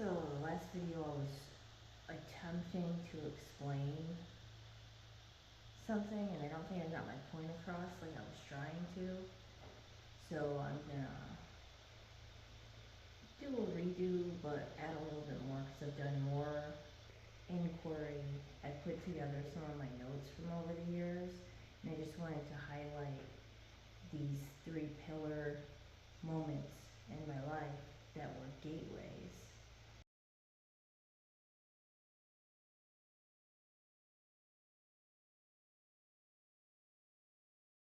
So, the last video I was attempting to explain something, and I don't think I got my point across like I was trying to. So, I'm gonna do a redo, but add a little bit more because I've done more inquiry. I put together some of my notes from over the years, and I just wanted to highlight these three pillar moments in my life that were gateways.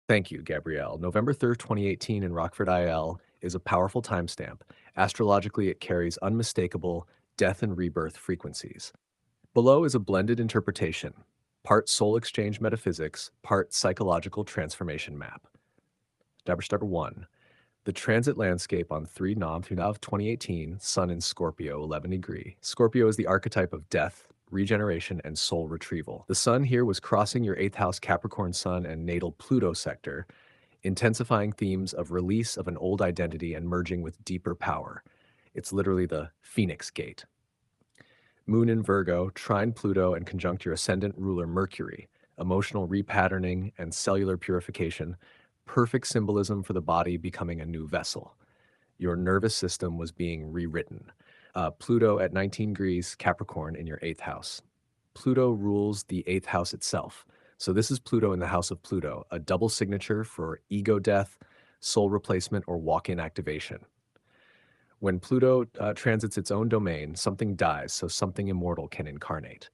Thank you, Gabrielle. November 3rd, 2018 in Rockford, IL is a powerful timestamp. Astrologically, it carries unmistakable death and rebirth frequencies. Below is a blended interpretation, part soul exchange metaphysics, part psychological transformation map. Step 1. The transit landscape on 3 Nam through Nav 2018, Sun in Scorpio, 11 degree. Scorpio is the archetype of death, regeneration, and soul retrieval. The Sun here was crossing your 8th house Capricorn Sun and natal Pluto sector, intensifying themes of release of an old identity and merging with deeper power. It's literally the Phoenix Gate. Moon in Virgo, trine Pluto, and conjunct your ascendant ruler Mercury, emotional repatterning and cellular purification, perfect symbolism for the body becoming a new vessel. Your nervous system was being rewritten. Pluto at 19 degrees Capricorn in your 8th house. Pluto rules the 8th house itself. So this is Pluto in the house of Pluto, a double signature for ego death, soul replacement, or walk-in activation. When Pluto transits its own domain, something dies so something immortal can incarnate.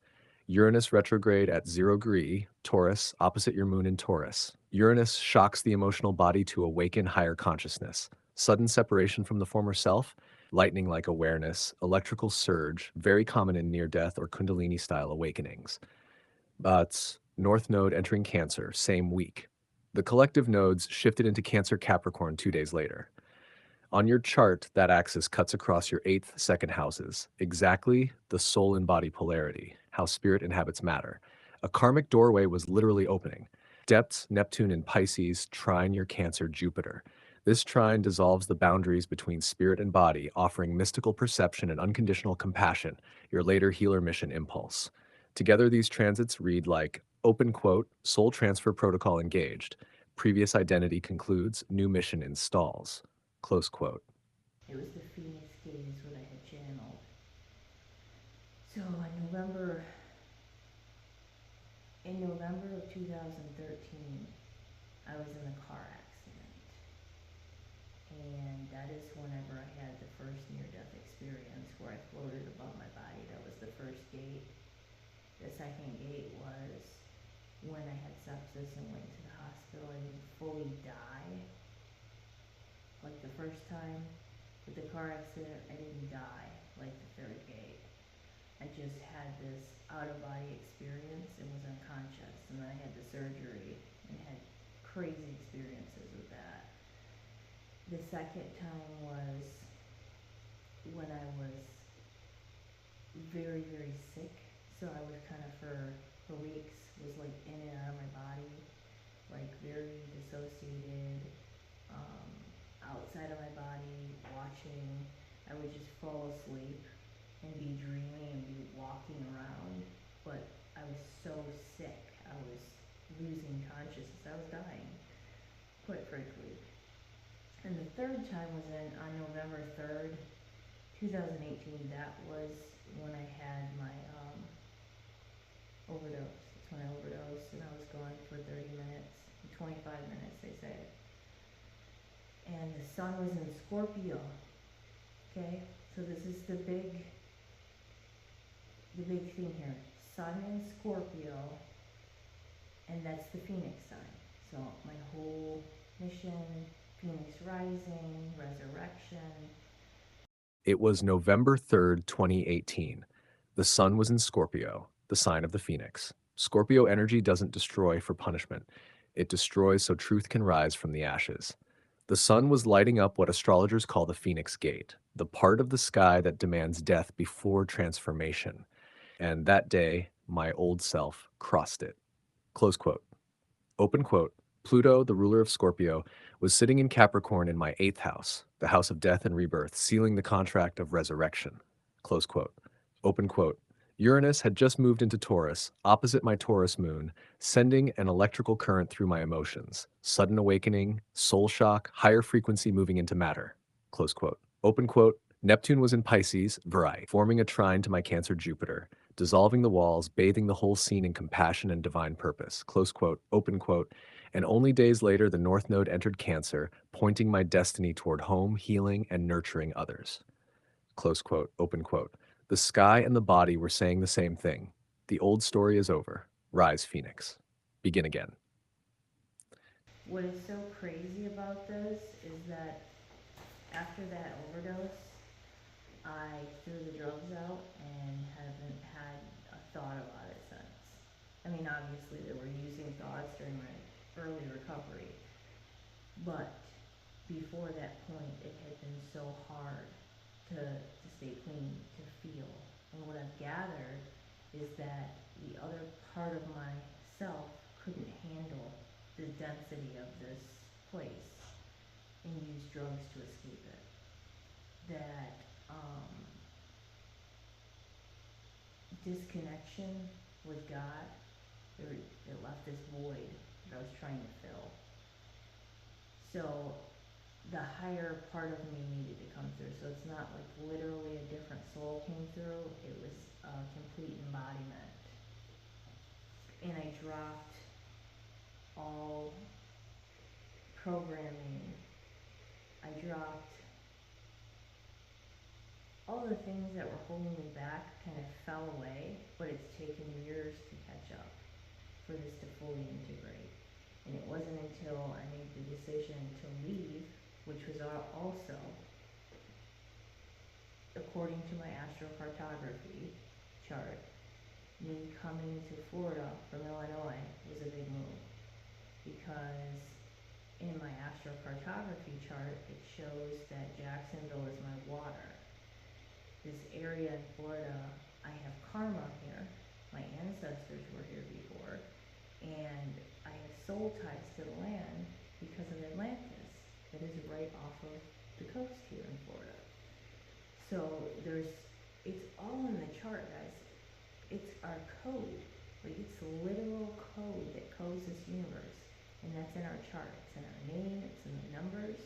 Uranus retrograde at 0 degree, Taurus, opposite your moon in Taurus. Uranus shocks the emotional body to awaken higher consciousness. Sudden separation from the former self, lightning-like awareness, electrical surge, very common in near-death or Kundalini-style awakenings. But North Node entering Cancer, same week. The collective nodes shifted into Cancer Capricorn 2 days later. On your chart, that axis cuts across your 8th, 2nd houses, exactly the soul and body polarity, how spirit inhabits matter. A karmic doorway was literally opening. Depths, Neptune in Pisces, trine your Cancer Jupiter. This trine dissolves the boundaries between spirit and body, offering mystical perception and unconditional compassion, your later healer mission impulse. Together, these transits read like, open quote, soul transfer protocol engaged. Previous identity concludes, new mission installs. Close quote. It was the Phoenix Gate is what I had channeled. So in November of 2013, I was in a car accident. And that is whenever I had the first near-death experience where I floated above my body. That was the first gate. The second gate was when I had sepsis and went to the hospital. I didn't fully die like the first time. With the car accident, I didn't die like the third gate. I just had this out-of-body experience and was unconscious. And then I had the surgery and had crazy experiences with that. The second time was when I was very, very sick. So I was kind of for weeks, was like in and out of my body, like very dissociated, outside of my body, watching. I would just fall asleep and be dreaming and be walking around, but I was so sick. I was losing consciousness. I was dying, quite frankly. And the third time was on November 3rd, 2018. That was when I had my overdose. That's when I overdosed, and I was gone for 30 minutes, 25 minutes, they say. And the sun was in Scorpio. Okay, so this is the big thing here. Sun in Scorpio, and that's the Phoenix sign. So my whole mission, Phoenix rising, resurrection. It was November 3rd, 2018. The sun was in Scorpio, the sign of the phoenix. Scorpio energy doesn't destroy for punishment. It destroys so truth can rise from the ashes. The sun was lighting up what astrologers call the Phoenix Gate, the part of the sky that demands death before transformation. And that day, my old self crossed it. Close quote. Open quote. Pluto, the ruler of Scorpio, was sitting in Capricorn in my 8th house, the house of death and rebirth, sealing the contract of resurrection. Close quote. Open quote. Uranus had just moved into Taurus, opposite my Taurus moon, sending an electrical current through my emotions. Sudden awakening, soul shock, higher frequency moving into matter. Close quote. Open quote. Neptune was in Pisces, Vari, forming a trine to my Cancer Jupiter, dissolving the walls, bathing the whole scene in compassion and divine purpose. Close quote. Open quote. And only days later, the North Node entered Cancer, pointing my destiny toward home, healing, and nurturing others. Close quote. Open quote. The sky and the body were saying the same thing. The old story is over. Rise, Phoenix. Begin again. What is so crazy about this is that after that overdose, I threw the drugs out and haven't had a thought about it since. I mean, obviously there were using thoughts during my early recovery, but before that point it had been so hard to stay clean, to feel. And what I've gathered is that the other part of myself couldn't handle the density of this place and used drugs to escape it. That disconnection with God, it left this void that I was trying to fill. So the higher part of me needed to come through. So it's not like literally a different soul came through, it was a complete embodiment. And I dropped all programming. I dropped all the things that were holding me back kind of fell away, but it's taken years to catch up for this to fully integrate. And it wasn't until I made the decision to leave, which was also, according to my astrocartography chart, me coming to Florida from Illinois was a big move. Because in my astrocartography chart, it shows that Jacksonville is my water. This area in Florida, I have karma here. My ancestors were here before. And I have soul ties to the land because of Atlantis, that is right off of the coast here in Florida. So it's all in the chart, guys. It's our code. Like, it's the literal code that codes this universe. And that's in our chart. It's in our name, it's in the numbers.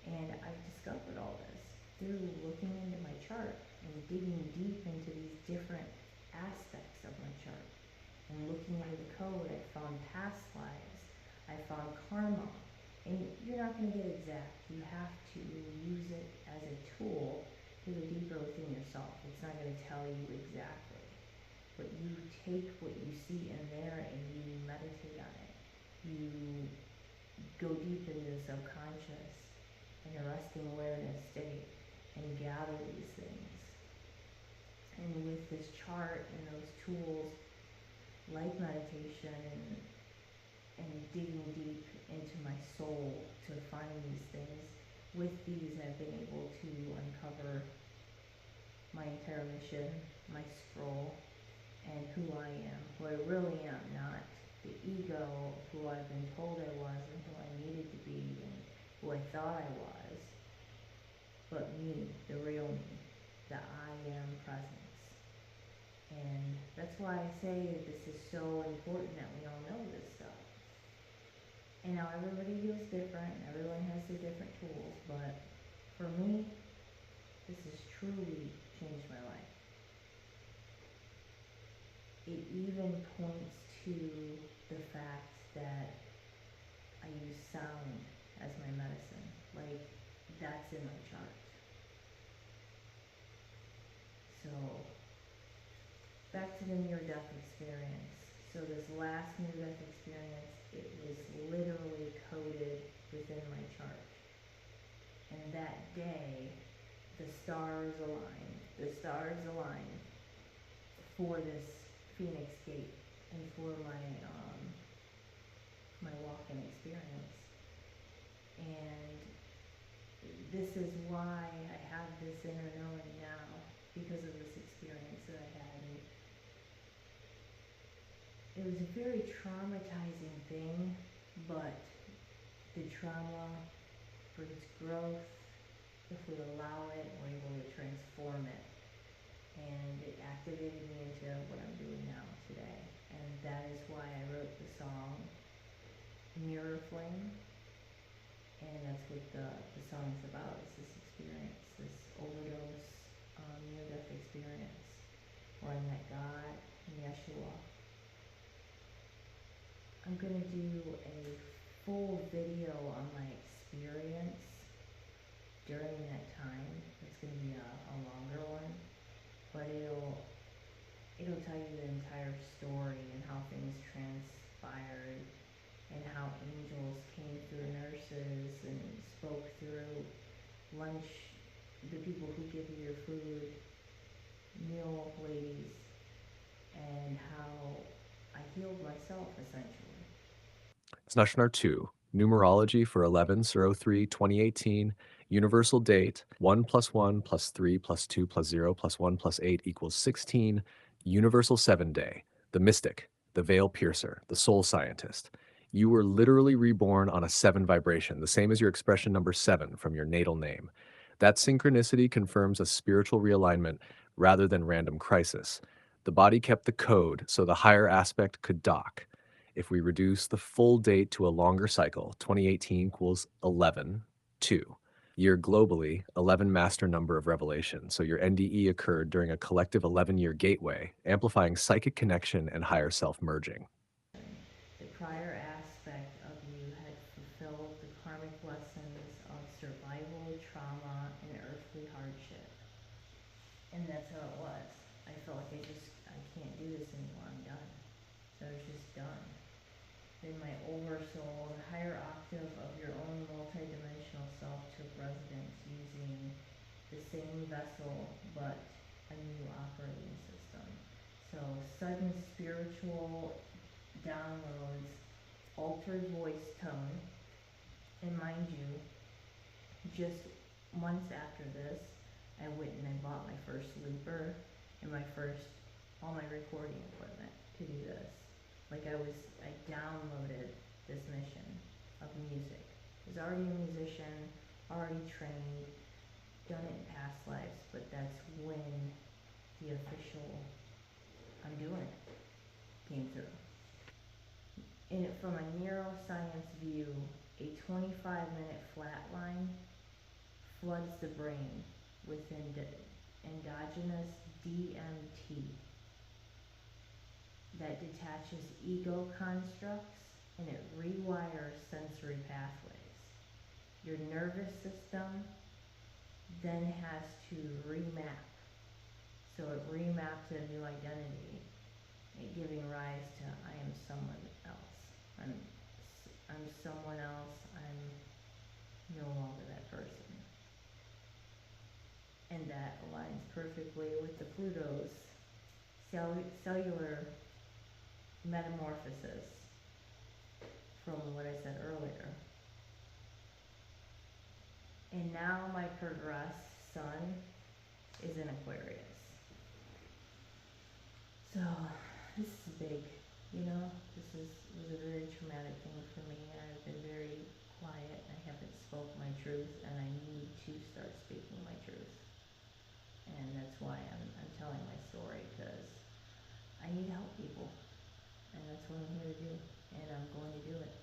And I've discovered all this through looking into my chart and digging deep into these different aspects of my chart. And looking into the code, I found past lives, I found karma. And you're not going to get exact. You have to use it as a tool to go deeper within yourself. It's not going to tell you exactly. But you take what you see in there and you meditate on it. You go deep into the subconscious and a resting awareness state and gather these things. And with this chart and those tools like meditation and digging deep into my soul to find these things, with these I've been able to uncover my entire mission, my scroll, and who I am, who I really am, not the ego, who I've been told I was and who I needed to be and who I thought I was, but me, the real me, the I am presence. And that's why I say that this is so important that we all know this stuff. And now everybody feels different, everyone has their different tools, but for me, this has truly changed my life. It even points to the fact that I use sound as my medicine. Like, that's in my chart. So, back to the near-death experience. So this last near-death experience, it was literally coded within my chart. And that day, the stars aligned. The stars aligned for this Phoenix Gate and for my walk-in experience. And this is why I have this inner knowing now, because of this experience that I had. And it was a very traumatizing thing, but the trauma brings growth. If we allow it, we're able to transform it and it activated me into what I'm doing now today. And that is why I wrote the song Mirror Flame, and that's what the song's about. It's this experience, this overdose, near-death experience, where I met God and Yeshua. I'm gonna do a full video on my experience during that time. It's gonna be a longer one, but it'll tell you the entire story and how things transpired and how angels came through nurses and spoke through lunch, the people who give you your food, meal ladies, and how I healed myself essentially. Snashnar 2, numerology for 11/03/2018, universal date 1 + 1 + 3 + 2 + 0 + 1 + 8 = 16, universal 7 day, the mystic, the veil piercer, the soul scientist. You were literally reborn on a 7 vibration, the same as your expression number 7 from your natal name. That synchronicity confirms a spiritual realignment rather than random crisis. The body kept the code so the higher aspect could dock. If we reduce the full date to a longer cycle, 2018 equals 11/2. Year globally, 11 master number of revelation. So your NDE occurred during a collective 11-year gateway, amplifying psychic connection and higher self merging. The prior aspect of you had fulfilled the karmic lessons of survival, trauma, and earthly hardship. And that's how it was. I felt like I can't do this anymore, I'm done. So I was just done. Then my oversoul, the higher octave of your own multidimensional self, took residence using the same vessel but a new operating system. So sudden spiritual downloads, altered voice tone, and mind you, just months after this, I went and I bought my first looper and all my recording equipment to do this. Like I downloaded this mission of music. I was already a musician, already trained, done it in past lives, but that's when the official, I'm doing it, came through. From a neuroscience view, a 25-minute flatline floods the brain with endogenous DMT that detaches ego constructs and it rewires sensory pathways. Your nervous system then has to remap. So it remaps a new identity, giving rise to I am someone else. I'm someone else. I'm no longer that person. And that aligns perfectly with the Pluto's cellular metamorphosis from what I said earlier. And now my progressed sun is in Aquarius. So this is big, this was a very traumatic thing for me. I've been very quiet. I haven't spoke my truth, and I need to start speaking my truth. And that's why I'm telling my story, because I need to help people. And that's what I'm here to do. And I'm going to do it.